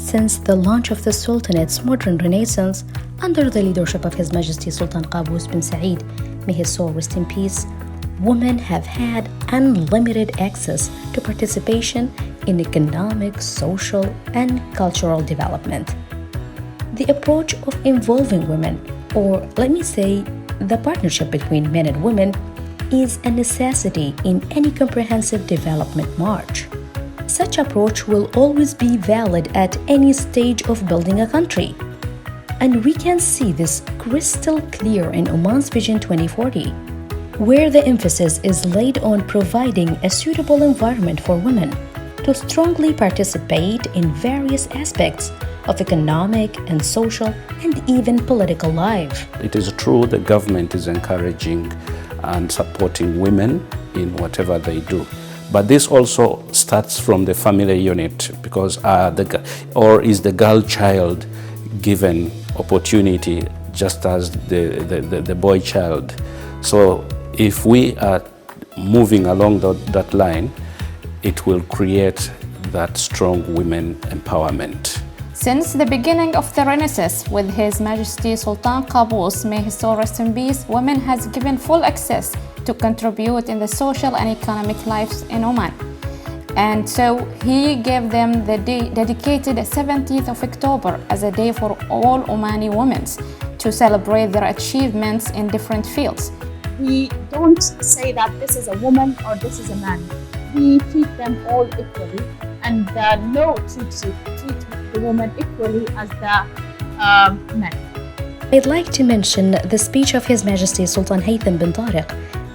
since the launch of the Sultanate's modern renaissance under the leadership of His Majesty Sultan Qaboos bin Said, may his soul rest in peace, women have had unlimited access to participation in economic, social, and cultural development. The approach of involving women, or let me say, the partnership between men and women, is a necessity in any comprehensive development march. Such approach will always be valid at any stage of building a country. And we can see this crystal clear in Oman's Vision 2040, where the emphasis is laid on providing a suitable environment for women to strongly participate in various aspects of economic and social and even political life. It is true the government is encouraging and supporting women in whatever they do. But this also starts from the family unit, because is the girl child given opportunity just as the boy child? So if we are moving along that line, it will create that strong women empowerment. Since the beginning of the Renaissance with His Majesty Sultan Qaboos, may his soul rest in peace, women has given full access to contribute in the social and economic lives in Oman. And so he gave them the day dedicated 17th of October as a day for all Omani women to celebrate their achievements in different fields. We don't say that this is a woman or this is a man. We treat them all equally, and the law treats the woman equally as the men. I'd like to mention the speech of His Majesty Sultan Haytham bin Tariq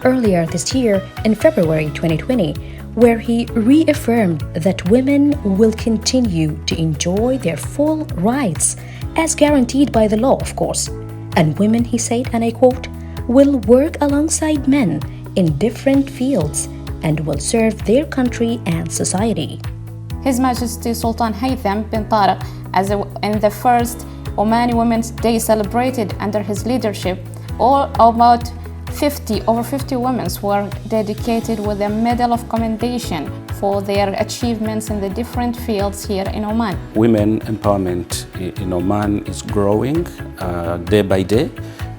earlier this year in February 2020, where he reaffirmed that women will continue to enjoy their full rights as guaranteed by the law, of course. And women, he said, and I quote, will work alongside men in different fields and will serve their country and society. His Majesty Sultan Haytham bin Tariq, in the first Omani Women's Day celebrated under his leadership, over 50 women were dedicated with a Medal of Commendation for their achievements in the different fields here in Oman. Women empowerment in Oman is growing day by day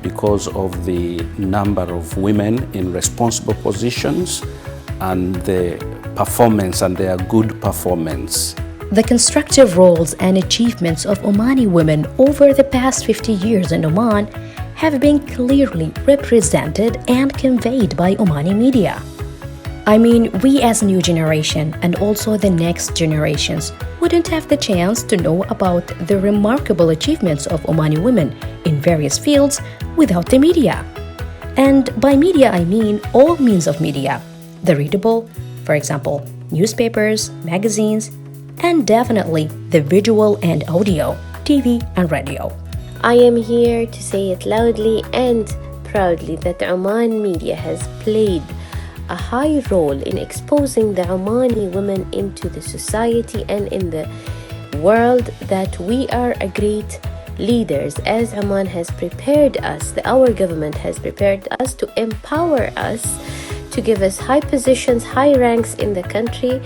because of the number of women in responsible positions and the performance and their good performance. The constructive roles and achievements of Omani women over the past 50 years in Oman have been clearly represented and conveyed by Omani media. I mean, we as new generation and also the next generations wouldn't have the chance to know about the remarkable achievements of Omani women in various fields without the media. And by media, I mean all means of media. The readable, for example, newspapers, magazines, and definitely the visual and audio, TV and radio. I am here to say it loudly and proudly that the Oman media has played a high role in exposing the Omani women into the society and in the world, that we are a great leaders, as Oman has prepared us, our government has prepared us to empower us, to give us high positions, high ranks in the country,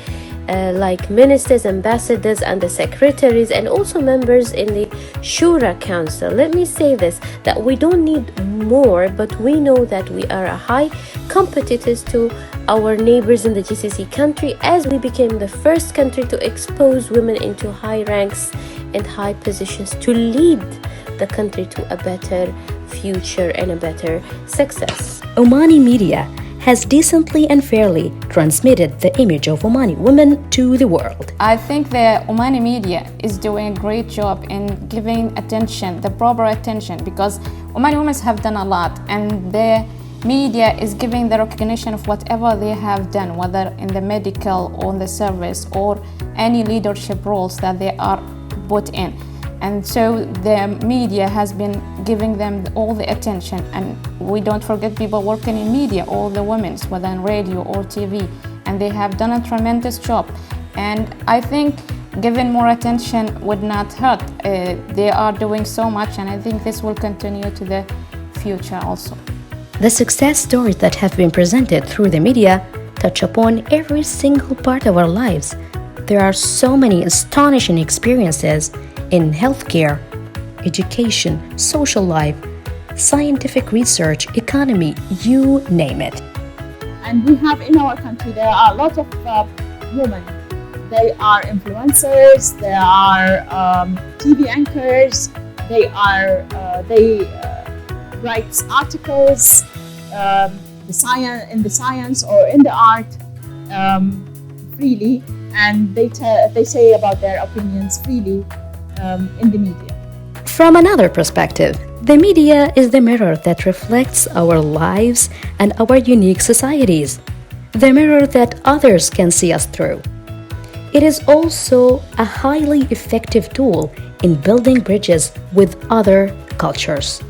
like ministers, ambassadors, and the secretaries, and also members in the Shura Council. Let me say this, that we don't need more, but we know that we are a high competitors to our neighbors in the GCC country, as we became the first country to expose women into high ranks and high positions to lead the country to a better future and a better success. Omani media has decently and fairly transmitted the image of Omani women to the world. I think the Omani media is doing a great job in giving attention, the proper attention, because Omani women have done a lot, and the media is giving the recognition of whatever they have done, whether in the medical or in the service or any leadership roles that they are put in. And so the media has been giving them all the attention, and we don't forget people working in media, all the women, whether in radio or TV, and they have done a tremendous job. And I think giving more attention would not hurt. They are doing so much, and I think this will continue to the future also. The success stories that have been presented through the media touch upon every single part of our lives, there are so many astonishing experiences in healthcare, education, social life, scientific research, economy, you name it. And we have in our country, there are a lot of women. They are influencers, they are TV anchors, they write articles in the science or in the art freely, and they say about their opinions freely in the media. From another perspective, the media is the mirror that reflects our lives and our unique societies, the mirror that others can see us through. It is also a highly effective tool in building bridges with other cultures.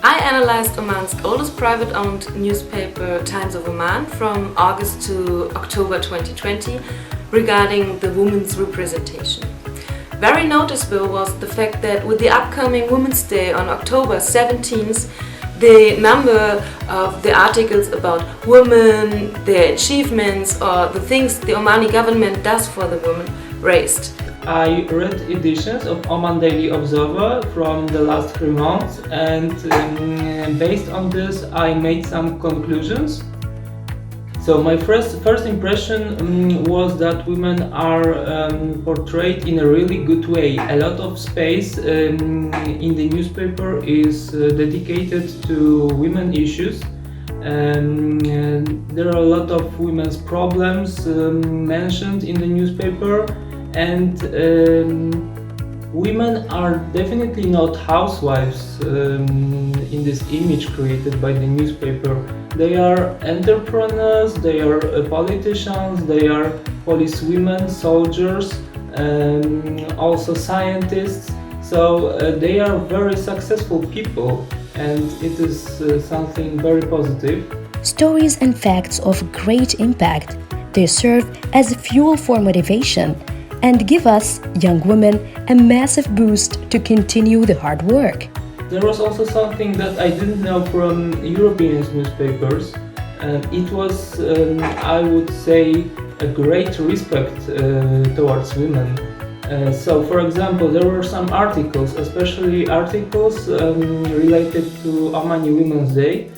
I analyzed Oman's oldest private-owned newspaper, Times of Oman, from August to October 2020 regarding the women's representation. Very noticeable was the fact that with the upcoming Women's Day on October 17th, the number of the articles about women, their achievements, or the things the Omani government does for the women raised. I read editions of Oman Daily Observer from the last 3 months, and based on this I made some conclusions. So my first impression was that women are portrayed in a really good way. A lot of space in the newspaper is dedicated to women issues. There are a lot of women's problems mentioned in the newspaper, and women are definitely not housewives in this image created by the newspaper. They are entrepreneurs, they are politicians, they are policewomen, soldiers, also scientists. So they are very successful people, and it is something very positive. Stories and facts of great impact. They serve as fuel for motivation and give us, young women, a massive boost to continue the hard work. There was also something that I didn't know from European newspapers, and it was, I would say, a great respect towards women. So, for example, there were some articles, especially articles related to Omani Women's Day,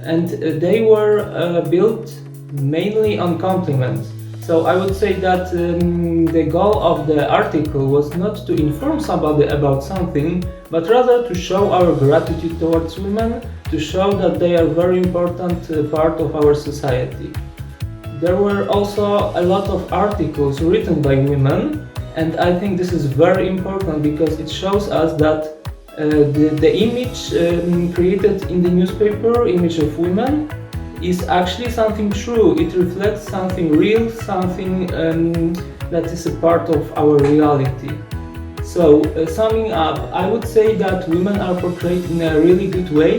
and they were built mainly on compliments. So I would say that the goal of the article was not to inform somebody about something, but rather to show our gratitude towards women, to show that they are a very important part of our society. There were also a lot of articles written by women, and I think this is very important because it shows us that the image created in the newspaper, image of women, is actually something true. It reflects something real, something that is a part of our reality. So, summing up, I would say that women are portrayed in a really good way.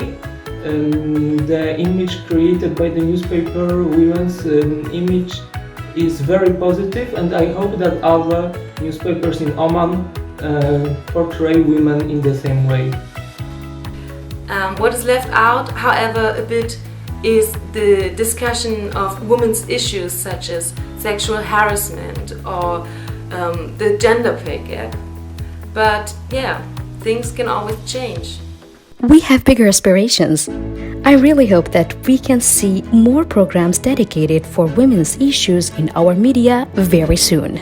The image created by the newspaper, women's image, is very positive, and I hope that other newspapers in Oman portray women in the same way. What is left out, however, a bit is the discussion of women's issues such as sexual harassment or the gender pay gap. But yeah, things can always change. We have bigger aspirations. I really hope that we can see more programs dedicated for women's issues in our media very soon.